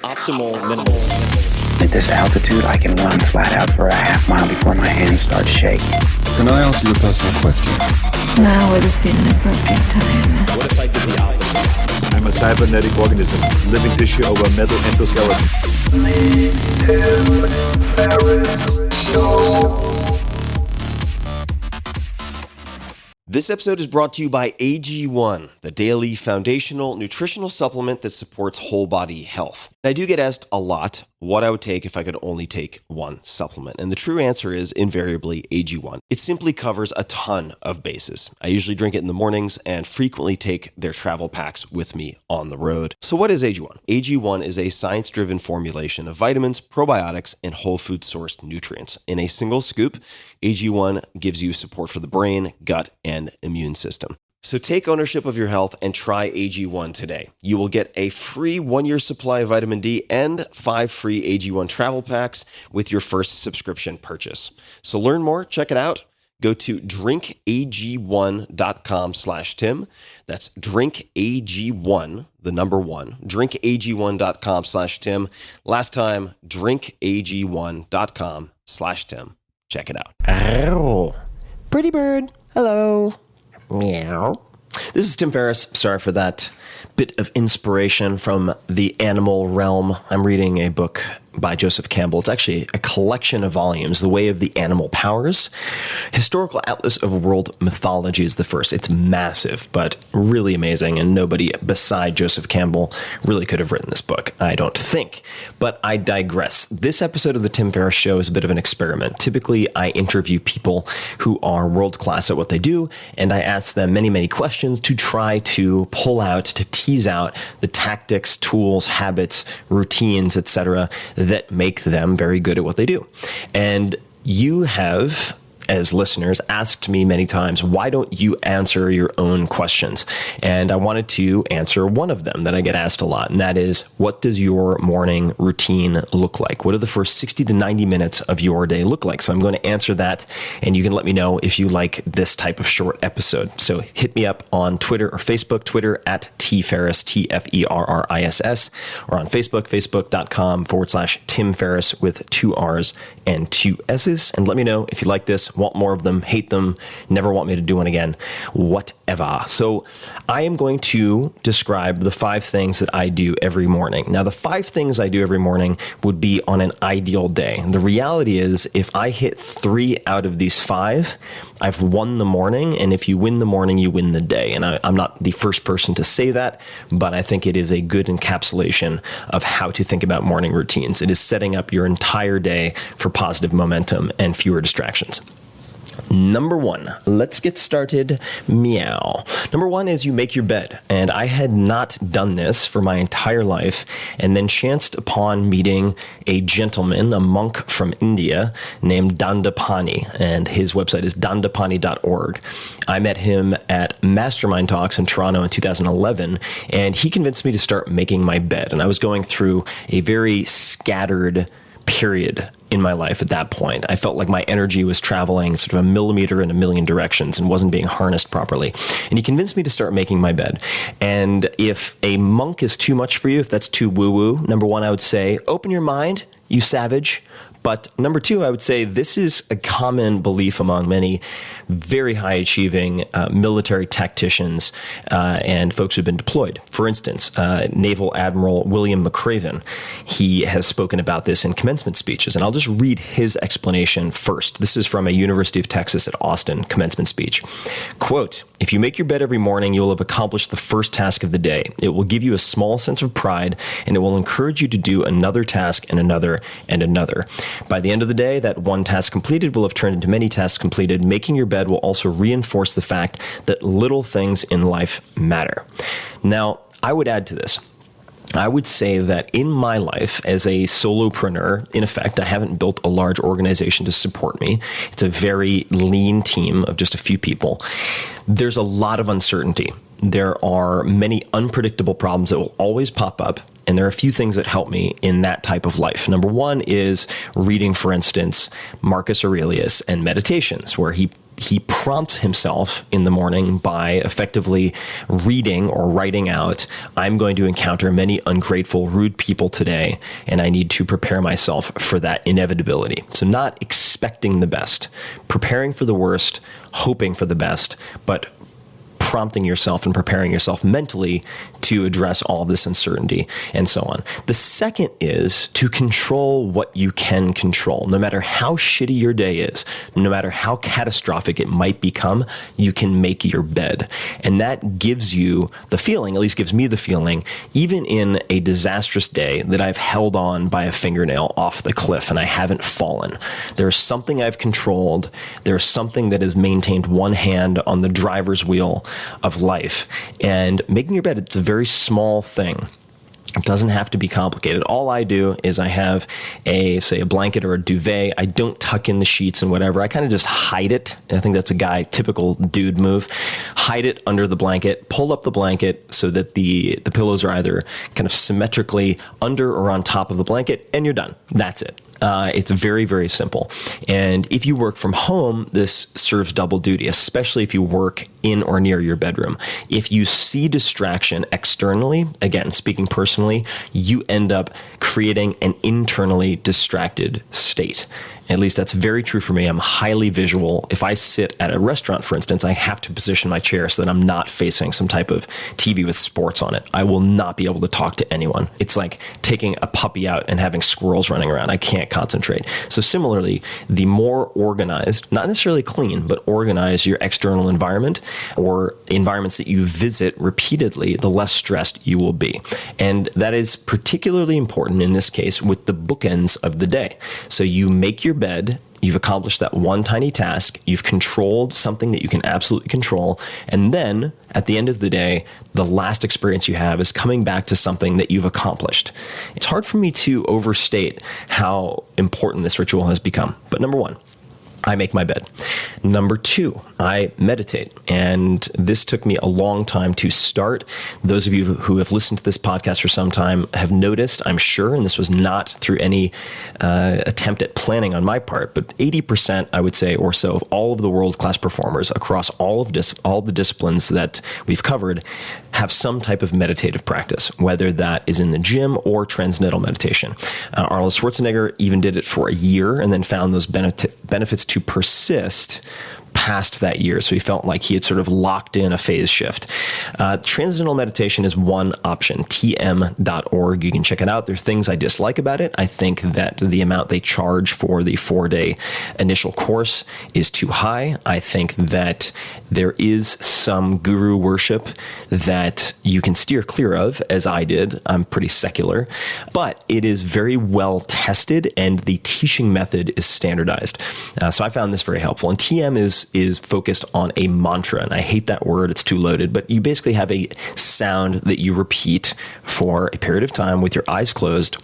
optimal minimal. At this altitude, I can run flat out for a half mile before my hands start shaking. Can I ask you a personal question? Now would seem an appropriate time. What if I did the opposite? I'm a cybernetic organism, living tissue over metal endoskeleton. Tim Ferriss Show. This episode is brought to you by AG1, the daily foundational nutritional supplement that supports whole body health. I do get asked a lot what I would take if I could only take one supplement. And the true answer is invariably AG1. It simply covers a ton of bases. I usually drink it in the mornings and frequently take their travel packs with me on the road. So what is AG1? AG1 is a science-driven formulation of vitamins, probiotics, and whole food sourced nutrients. In a single scoop, AG1 gives you support for the brain, gut, and immune system. So take ownership of your health and try AG1 today. You will get a free 1-year supply of vitamin D and 5 free AG1 travel packs with your first subscription purchase. So learn more, check it out. Go to drinkag1.com/Tim. That's drinkag1, the number 1, drinkag1.com/Tim. Last time, drinkag1.com/Tim. Check it out. Oh, pretty bird. Hello. Meow. This is Tim Ferriss. Sorry for that bit of inspiration from the animal realm. I'm reading a book by Joseph Campbell. It's actually a collection of volumes, The Way of the Animal Powers. Historical Atlas of World Mythology is the first. It's massive, but really amazing, and nobody beside Joseph Campbell really could have written this book, I don't think. But I digress. This episode of The Tim Ferriss Show is a bit of an experiment. Typically, I interview people who are world-class at what they do, and I ask them many, many questions to try to pull out, to tease out the tactics, tools, habits, routines, etc., that make them very good at what they do. And you have, as listeners, asked me many times, why don't you answer your own questions? And I wanted to answer one of them that I get asked a lot, and that is, what does your morning routine look like? What do the first 60 to 90 minutes of your day look like? So I'm going to answer that, and you can let me know if you like this type of short episode. So hit me up on Twitter or Facebook, Twitter at tferriss, TFERRISS, or on Facebook, facebook.com/Tim Ferriss with 2 R's and 2 S's. And let me know if you like this, want more of them, hate them, never want me to do one again, whatever. So I am going to describe the 5 things that I do every morning. Now, the 5 things I do every morning would be on an ideal day. The reality is, if I hit 3 out of these 5, I've won the morning. And if you win the morning, you win the day. And I'm not the first person to say that, but I think it is a good encapsulation of how to think about morning routines. It is setting up your entire day for positive momentum and fewer distractions. Number 1, let's get started. Meow. Number 1 is you make your bed. And I had not done this for my entire life, and then chanced upon meeting a gentleman, a monk from India named Dandapani, and his website is dandapani.org. I met him at Mastermind Talks in Toronto in 2011, and he convinced me to start making my bed. And I was going through a very scattered period in my life at that point. I felt like my energy was traveling sort of a millimeter in a million directions and wasn't being harnessed properly. And he convinced me to start making my bed. And if a monk is too much for you, if that's too woo-woo, number 1, I would say, open your mind, you savage. But number 2, I would say this is a common belief among many very high-achieving military tacticians and folks who've been deployed. For instance, Naval Admiral William McRaven, he has spoken about this in commencement speeches. And I'll just read his explanation first. This is from a University of Texas at Austin commencement speech. Quote, "If you make your bed every morning, you will have accomplished the first task of the day. It will give you a small sense of pride, and it will encourage you to do another task and another and another. By the end of the day, that one task completed will have turned into many tasks completed. Making your bed will also reinforce the fact that little things in life matter." Now, I would add to this. I would say that in my life as a solopreneur, in effect, I haven't built a large organization to support me. It's a very lean team of just a few people. There's a lot of uncertainty. There are many unpredictable problems that will always pop up, and there are a few things that help me in that type of life. Number 1 is reading, for instance, Marcus Aurelius and Meditations, where he he prompts himself in the morning by effectively reading or writing out, I'm going to encounter many ungrateful, rude people today, and I need to prepare myself for that inevitability. So not expecting the best, preparing for the worst, hoping for the best, but prompting yourself and preparing yourself mentally to address all this uncertainty and so on. The second is to control what you can control. No matter how shitty your day is, no matter how catastrophic it might become, you can make your bed. And that gives you the feeling, at least gives me the feeling, even in a disastrous day, that I've held on by a fingernail off the cliff and I haven't fallen. There's something I've controlled. There's something that has maintained one hand on the driver's wheel of life. And making your bed, it's a very small thing. It doesn't have to be complicated. All I do is I have a blanket or a duvet. I don't tuck in the sheets and whatever. I kind of just hide it. I think that's a typical dude move. Hide it under the blanket, pull up the blanket so that the pillows are either kind of symmetrically under or on top of the blanket, and you're done. That's it. It's very, very simple. And if you work from home, this serves double duty, especially if you work in or near your bedroom. If you see distraction externally, again, speaking personally, you end up creating an internally distracted state. At least that's very true for me. I'm highly visual. If I sit at a restaurant, for instance, I have to position my chair so that I'm not facing some type of TV with sports on it. I will not be able to talk to anyone. It's like taking a puppy out and having squirrels running around. I can't concentrate. So similarly, the more organized, not necessarily clean, but organized your external environment or environments that you visit repeatedly, the less stressed you will be. And that is particularly important in this case with the bookends of the day. So you make your bed, you've accomplished that one tiny task, you've controlled something that you can absolutely control, and then at the end of the day, the last experience you have is coming back to something that you've accomplished. It's hard for me to overstate how important this ritual has become. But number one, I make my bed. Number two, I meditate. And this took me a long time to start. Those of you who have listened to this podcast for some time have noticed, I'm sure, and this was not through any attempt at planning on my part, but 80%, I would say, or so, of all of the world-class performers across all the disciplines that we've covered have some type of meditative practice, whether that is in the gym or transcendental meditation. Arnold Schwarzenegger even did it for a year and then found those benefits to persist past that year. So he felt like he had sort of locked in a phase shift. Transcendental meditation is one option, tm.org. You can check it out. There are things I dislike about it. I think that the amount they charge for the 4-day initial course is too high. I think that there is some guru worship that you can steer clear of, as I did. I'm pretty secular, but it is very well tested and the teaching method is standardized. So I found this very helpful. And TM is focused on a mantra, and I hate that word, it's too loaded, but you basically have a sound that you repeat for a period of time with your eyes closed.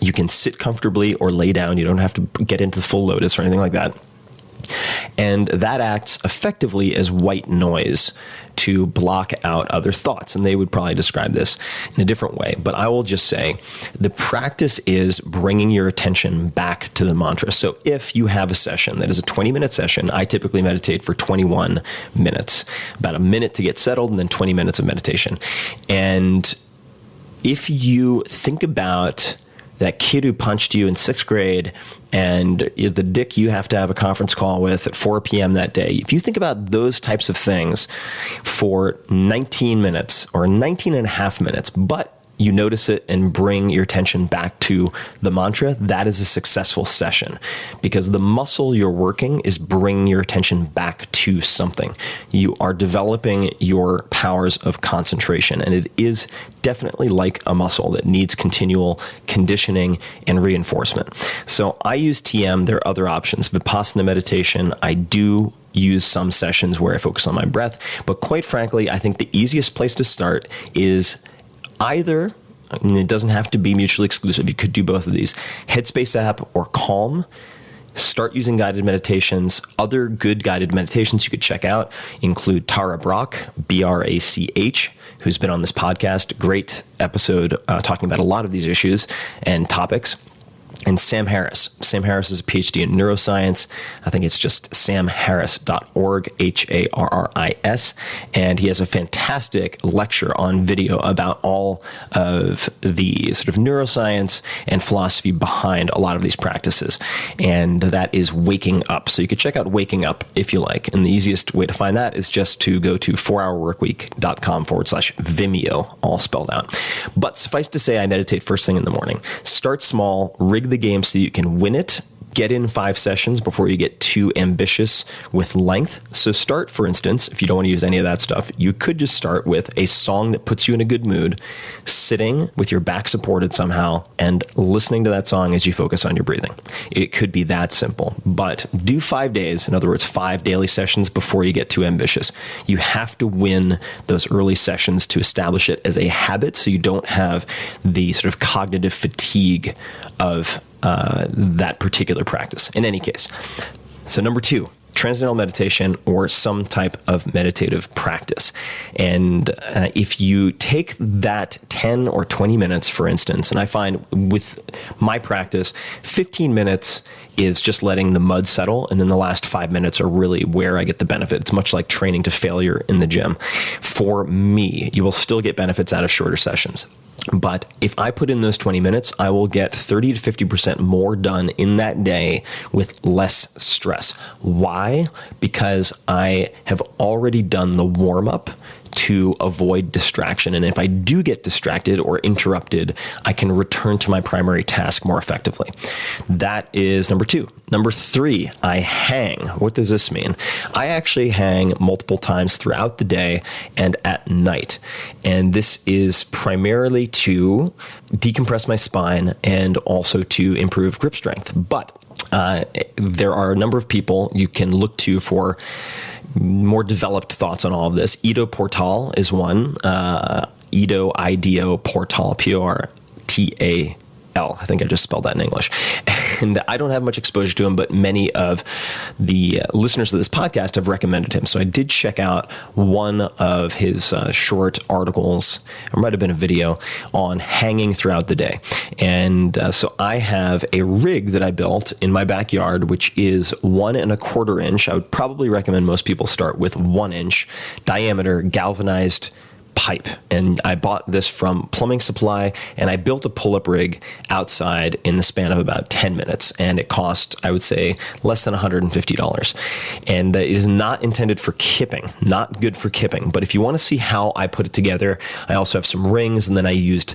You can sit comfortably or lay down. You don't have to get into the full lotus or anything like that. And that acts effectively as white noise to block out other thoughts. And they would probably describe this in a different way. But I will just say the practice is bringing your attention back to the mantra. So if you have a session that is a 20-minute session, I typically meditate for 21 minutes, about a minute to get settled and then 20 minutes of meditation. And if you think about that kid who punched you in 6th grade and the dick you have to have a conference call with at 4 p.m. that day, if you think about those types of things for 19 minutes or 19 and a half minutes, but you notice it and bring your attention back to the mantra, that is a successful session because the muscle you're working is bringing your attention back to something. You are developing your powers of concentration, and it is definitely like a muscle that needs continual conditioning and reinforcement. So I use TM. There are other options. Vipassana meditation, I do use some sessions where I focus on my breath, but quite frankly, I think the easiest place to start is either, and it doesn't have to be mutually exclusive, you could do both of these, Headspace app or Calm. Start using guided meditations. Other good guided meditations you could check out include Tara Brach, B-R-A-C-H, who's been on this podcast. Great episode talking about a lot of these issues and topics. and Sam Harris. Sam Harris is a PhD in neuroscience. I think it's just samharris.org, Harris. And he has a fantastic lecture on video about all of the sort of neuroscience and philosophy behind a lot of these practices. And that is Waking Up. So you could check out Waking Up if you like. And the easiest way to find that is just to go to 4hourworkweek.com/Vimeo, all spelled out. But suffice to say, I meditate first thing in the morning. Start small, rig the game so you can win it. Get in 5 sessions before you get too ambitious with length. So start, for instance, if you don't want to use any of that stuff, you could just start with a song that puts you in a good mood, sitting with your back supported somehow, and listening to that song as you focus on your breathing. It could be that simple, but do 5 days. In other words, 5 daily sessions before you get too ambitious. You have to win those early sessions to establish it as a habit so you don't have the sort of cognitive fatigue of that particular practice in any case. So number 2, transcendental meditation or some type of meditative practice. And if you take that 10 or 20 minutes, for instance, and I find with my practice, 15 minutes is just letting the mud settle, and then the last 5 minutes are really where I get the benefit. It's much like training to failure in the gym. For me, you will still get benefits out of shorter sessions. But if I put in those 20 minutes, I will get 30 to 50% more done in that day with less stress. Why? Because I have already done the warm-up to avoid distraction. And if I do get distracted or interrupted, I can return to my primary task more effectively. That is number 2. Number 3, I hang. What does this mean? I actually hang multiple times throughout the day and at night. And this is primarily to decompress my spine and also to improve grip strength. But there are a number of people you can look to for more developed thoughts on all of this. Ido Portal is one. Ido Portal, Portal. I think I just spelled that in English. And I don't have much exposure to him, but many of the listeners of this podcast have recommended him. So I did check out one of his short articles, or might have been a video, on hanging throughout the day. And so I have a rig that I built in my backyard, which is 1 1/4 inch. I would probably recommend most people start with 1 inch diameter galvanized pipe. And I bought this from Plumbing Supply, and I built a pull-up rig outside in the span of about 10 minutes. And it cost, I would say, less than $150. And it is not intended for kipping, not good for kipping. But if you want to see how I put it together, I also have some rings, and then I used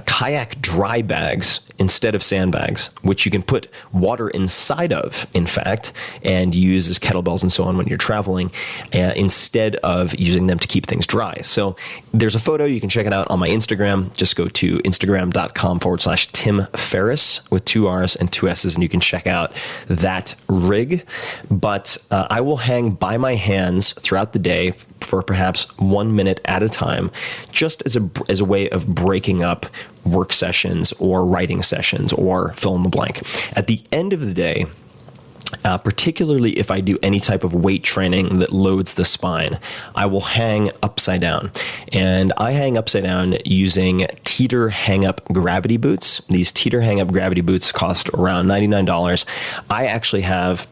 kayak dry bags instead of sandbags, which you can put water inside of, in fact, and use as kettlebells and so on when you're traveling, instead of using them to keep things dry. So there's a photo. You can check it out on my Instagram. Just go to instagram.com/Tim Ferriss with 2 R's and 2 S's, and you can check out that rig. But I will hang by my hands throughout the day for perhaps 1 minute at a time, just as a way of breaking up work sessions or writing sessions or fill in the blank. At the end of the day, particularly if I do any type of weight training that loads the spine, I will hang upside down. And I hang upside down using Teeter hang-up gravity boots. These Teeter hang-up gravity boots cost around $99. I actually have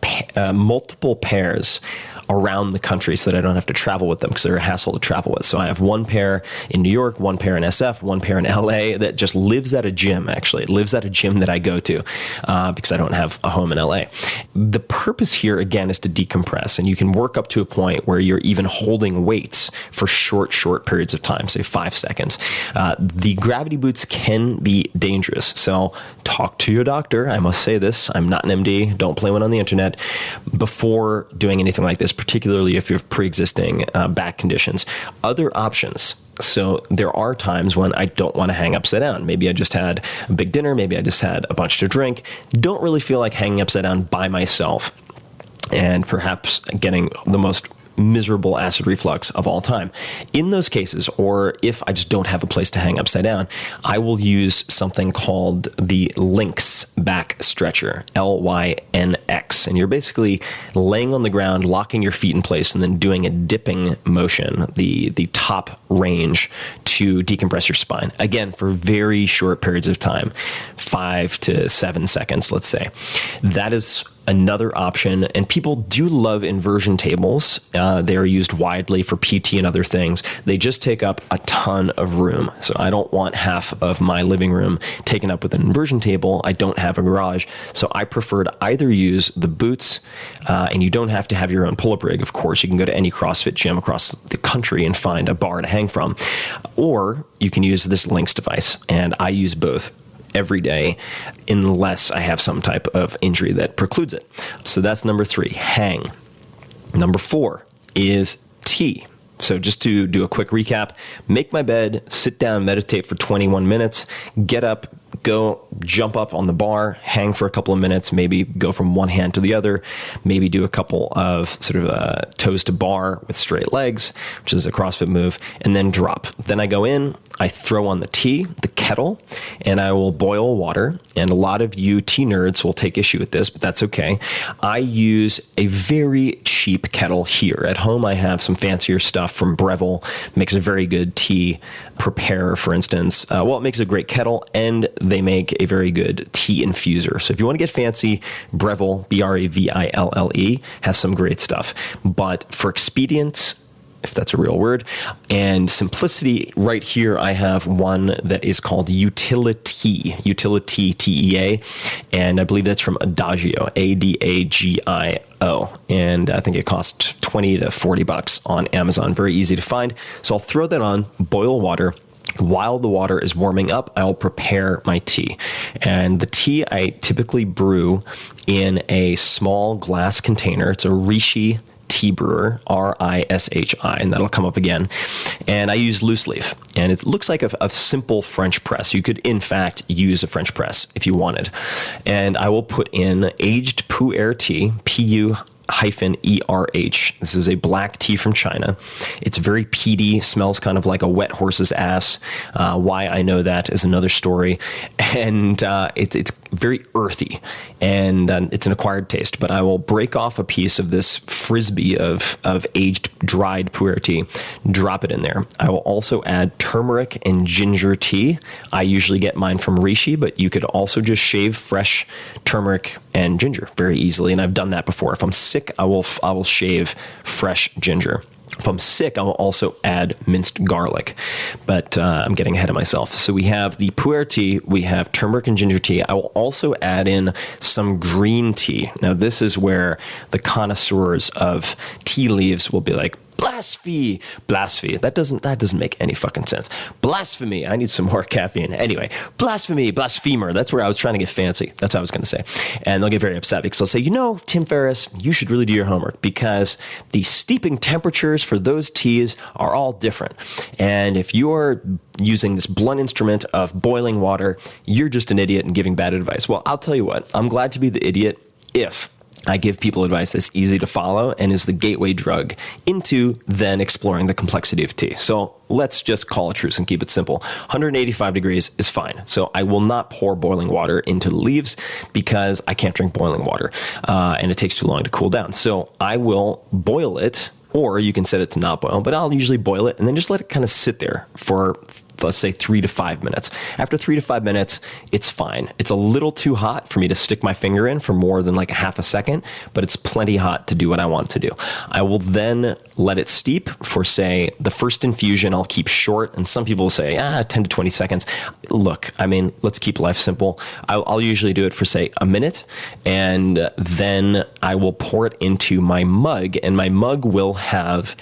multiple pairs around the country so that I don't have to travel with them because they're a hassle to travel with. So I have 1 pair in New York, 1 pair in SF, 1 pair in LA that just lives at a gym, actually. It lives at a gym that I go to because I don't have a home in LA. The purpose here, again, is to decompress, and you can work up to a point where you're even holding weights for short periods of time, say 5 seconds. The gravity boots can be dangerous, so talk to your doctor. I must say this. I'm not an MD. Don't play one on the internet before doing anything like this, particularly if you have pre-existing back conditions. Other options. So there are times when I don't want to hang upside down. Maybe I just had a big dinner. Maybe I just had a bunch to drink. Don't really feel like hanging upside down by myself and perhaps getting the most miserable acid reflux of all time. In those cases, or if I just don't have a place to hang upside down, I will use something called the Lynx back stretcher, LYNX. And you're basically laying on the ground, locking your feet in place, and then doing a dipping motion, the top range to decompress your spine. Again, for very short periods of time, 5 to 7 seconds, let's say. That is another option, and people do love inversion tables. They are used widely for PT and other things. They just take up a ton of room. So I don't want half of my living room taken up with an inversion table. I don't have a garage, so I prefer to either use the boots, and you don't have to have your own pull-up rig. Of course, you can go to any CrossFit gym across the country and find a bar to hang from, or you can use this Lynx device, and I use both every day unless I have some type of injury that precludes it. So that's number 3, hang. Number 4 is T. So just to do a quick recap, make my bed, sit down, meditate for 21 minutes, get up, go jump up on the bar, hang for a couple of minutes, maybe go from one hand to the other, maybe do a couple of sort of toes to bar with straight legs, which is a CrossFit move, and then drop. Then I go in, I throw on the tea, the kettle, and I will boil water. And a lot of you tea nerds will take issue with this, but that's okay. I use a very cheap kettle here. At home, I have some fancier stuff from Breville, makes a very good tea preparer, for instance. It makes a great kettle, and they make a very good tea infuser. So if you want to get fancy, Breville, Breville, has some great stuff. But for expedience, if that's a real word, and simplicity, right here I have one that is called Utility, TEA, and I believe that's from Adagio, Adagio, and I think it costs $20 to $40 on Amazon. Very easy to find. So I'll throw that on, boil water. While the water is warming up, I'll prepare my tea. And the tea I typically brew in a small glass container. It's a Rishi tea brewer, Rishi, and that'll come up again. And I use loose leaf, and it looks like a simple French press. You could, in fact, use a French press if you wanted. And I will put in aged Pu'er tea, Pu'erh. This is a black tea from China. It's very peaty, smells kind of like a wet horse's ass. Why I know that is another story. And it's very earthy, and it's an acquired taste. But I will break off a piece of this frisbee of aged dried Pu'er tea, drop it in there. I will also add turmeric and ginger tea. I usually get mine from Rishi, but you could also just shave fresh turmeric and ginger very easily, and I've done that before. If I'm sick, I will shave fresh ginger. If I'm sick, I will also add minced garlic, but I'm getting ahead of myself. So we have the Pu'er tea, we have turmeric and ginger tea. I will also add in some green tea. Now, this is where the connoisseurs of tea leaves will be like, blasphemy. That doesn't make any fucking sense. Blasphemy. I need some more caffeine. Anyway, blasphemy, blasphemer. That's where I was trying to get fancy. That's what I was going to say. And they'll get very upset because they'll say, Tim Ferriss, you should really do your homework because the steeping temperatures for those teas are all different. And if you're using this blunt instrument of boiling water, you're just an idiot and giving bad advice. Well, I'll tell you what, I'm glad to be the idiot if I give people advice that's easy to follow and is the gateway drug into then exploring the complexity of tea. So let's just call a truce and keep it simple. 185 degrees is fine. So I will not pour boiling water into the leaves because I can't drink boiling water and it takes too long to cool down. So I will boil it, or you can set it to not boil, but I'll usually boil it and then just let it kind of sit there for, let's say, 3 to 5 minutes. After 3 to 5 minutes, it's fine. It's a little too hot for me to stick my finger in for more than like a half a second, but it's plenty hot to do what I want to do. I will then let it steep for, say, the first infusion I'll keep short, and some people will say, 10 to 20 seconds. Look, I mean, let's keep life simple. I'll usually do it for, say, a minute, and then I will pour it into my mug, and my mug will have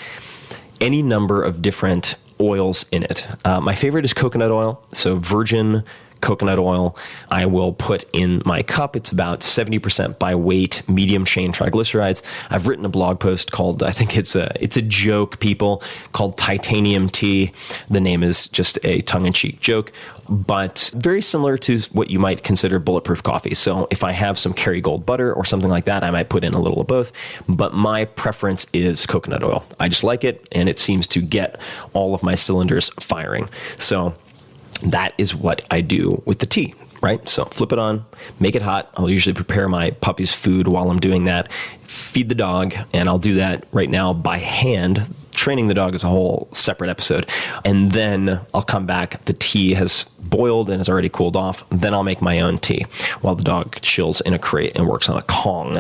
any number of different oils in it. My favorite is coconut oil, so virgin coconut oil. I will put in my cup. It's about 70% by weight, medium chain triglycerides. I've written a blog post called, I think it's a joke, people, called Titanium Tea. The name is just a tongue-in-cheek joke, but very similar to what you might consider bulletproof coffee. So if I have some Kerrygold butter or something like that, I might put in a little of both, but my preference is coconut oil. I just like it, and it seems to get all of my cylinders firing. So that is what I do with the tea, right? So flip it on, make it hot. I'll usually prepare my puppy's food while I'm doing that, feed the dog, and I'll do that right now by hand. training the dog is a whole separate episode. And then I'll come back. The tea has boiled and has already cooled off. Then I'll make my own tea while the dog chills in a crate and works on a Kong,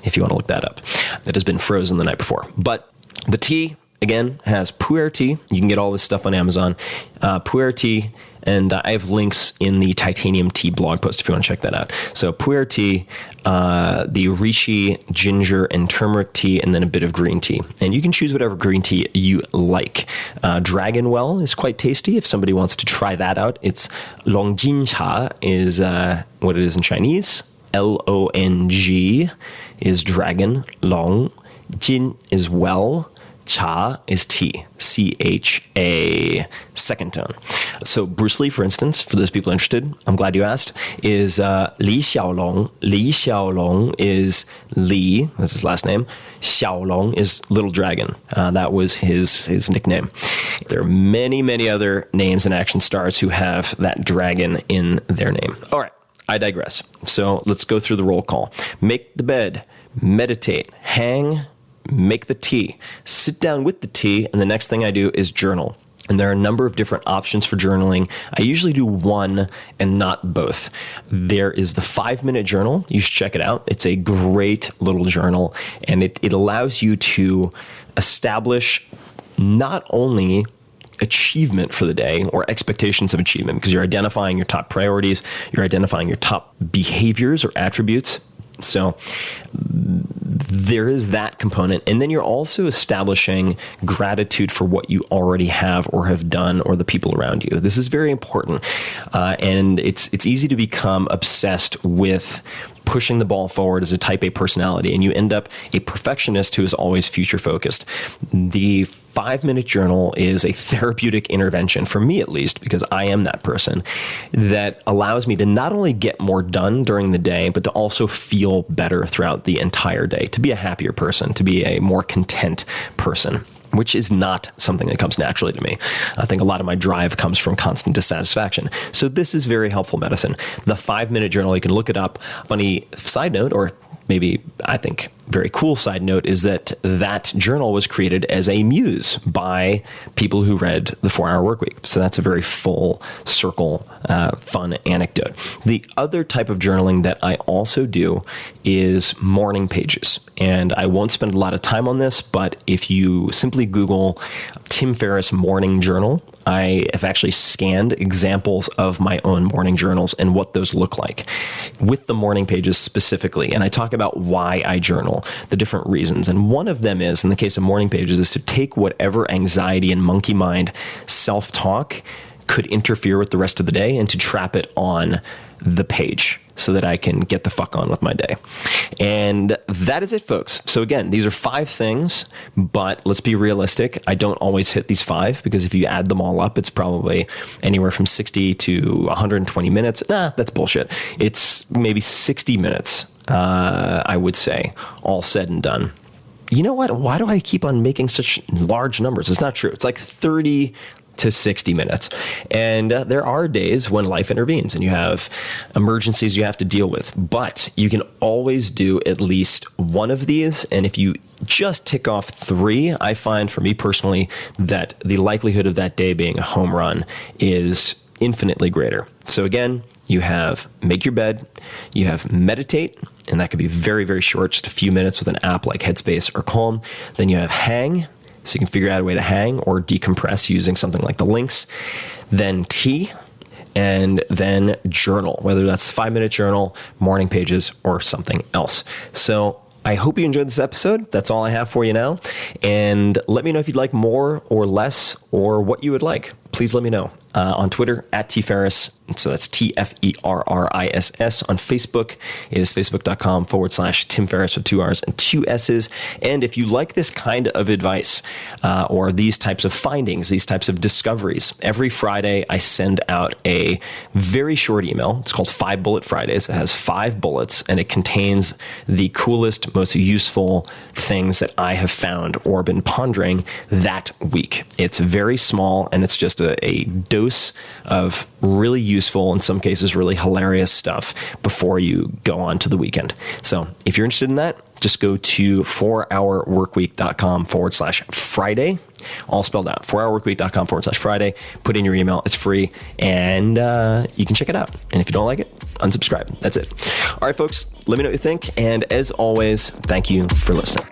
if you want to look that up. That has been frozen the night before. But the tea, again, has Pu'er tea. You can get all this stuff on Amazon. Pu'er tea, and I have links in the Titanium Tea blog post if you want to check that out. So Pu'er tea, the reishi, ginger, and turmeric tea, and then a bit of green tea. And you can choose whatever green tea you like. Dragonwell is quite tasty if somebody wants to try that out. It's Longjin Cha is what it is in Chinese. Long is dragon. Long. Jin is well. Cha is tea. CHA, second tone. So Bruce Lee, for instance, for those people interested, I'm glad you asked, is Li Xiaolong. Li Xiaolong is Li, that's his last name. Xiaolong is Little Dragon. That was his nickname. There are many, many other names and action stars who have that dragon in their name. All right, I digress. So let's go through the roll call. Make the bed, meditate, hang, make the tea, sit down with the tea, and the next thing I do is journal. And there are a number of different options for journaling. I usually do one and not both. There is the 5-minute journal. You should check it out. It's a great little journal, and it allows you to establish not only achievement for the day or expectations of achievement, because you're identifying your top priorities, you're identifying your top behaviors or attributes. So there is that component. And then you're also establishing gratitude for what you already have or have done or the people around you. This is very important. And it's easy to become obsessed with pushing the ball forward as a type A personality, and you end up a perfectionist who is always future focused. The 5-minute journal is a therapeutic intervention, for me at least, because I am that person, that allows me to not only get more done during the day, but to also feel better throughout the entire day, to be a happier person, to be a more content person, which is not something that comes naturally to me. I think a lot of my drive comes from constant dissatisfaction. So this is very helpful medicine. The 5-minute journal, you can look it up. Funny side note, or maybe I think very cool side note, is that journal was created as a muse by people who read The 4-Hour Workweek. So that's a very full circle, fun anecdote. The other type of journaling that I also do is morning pages. And I won't spend a lot of time on this, but if you simply Google Tim Ferriss morning journal, I have actually scanned examples of my own morning journals and what those look like with the morning pages specifically. And I talk about why I journal, the different reasons. And one of them is, in the case of morning pages, is to take whatever anxiety and monkey mind self-talk could interfere with the rest of the day and to trap it on the page so that I can get the fuck on with my day. And that is it, folks. So again, these are 5 things, but let's be realistic. I don't always hit these 5 because if you add them all up, it's probably anywhere from 60 to 120 minutes. Nah, that's bullshit. It's maybe 60 minutes, I would say, all said and done. You know what? Why do I keep on making such large numbers? It's not true. It's like 30 to 60 minutes. And there are days when life intervenes and you have emergencies you have to deal with, but you can always do at least one of these. And if you just tick off 3, I find for me personally that the likelihood of that day being a home run is infinitely greater. So again, you have make your bed, you have meditate, and that could be very, very short, just a few minutes with an app like Headspace or Calm. Then you have hang, so you can figure out a way to hang or decompress using something like the links. Then tea, and then journal, whether that's 5-minute journal, morning pages, or something else. So I hope you enjoyed this episode. That's all I have for you now. And let me know if you'd like more or less or what you would like. Please let me know on Twitter @TFerriss. So that's TFERRISS. On Facebook, it is facebook.com/Tim Ferriss with 2 R's and 2 S's. And if you like this kind of advice or these types of findings, these types of discoveries, every Friday I send out a very short email. It's called 5 Bullet Fridays. It has 5 bullets and it contains the coolest, most useful things that I have found or been pondering that week. It's very small and it's just a dose dose of really useful, in some cases, really hilarious stuff before you go on to the weekend. So if you're interested in that, just go to 4hourworkweek.com/Friday, all spelled out, 4hourworkweek.com/Friday, put in your email. It's free, and you can check it out. And if you don't like it, unsubscribe. That's it. All right, folks, let me know what you think. And as always, thank you for listening.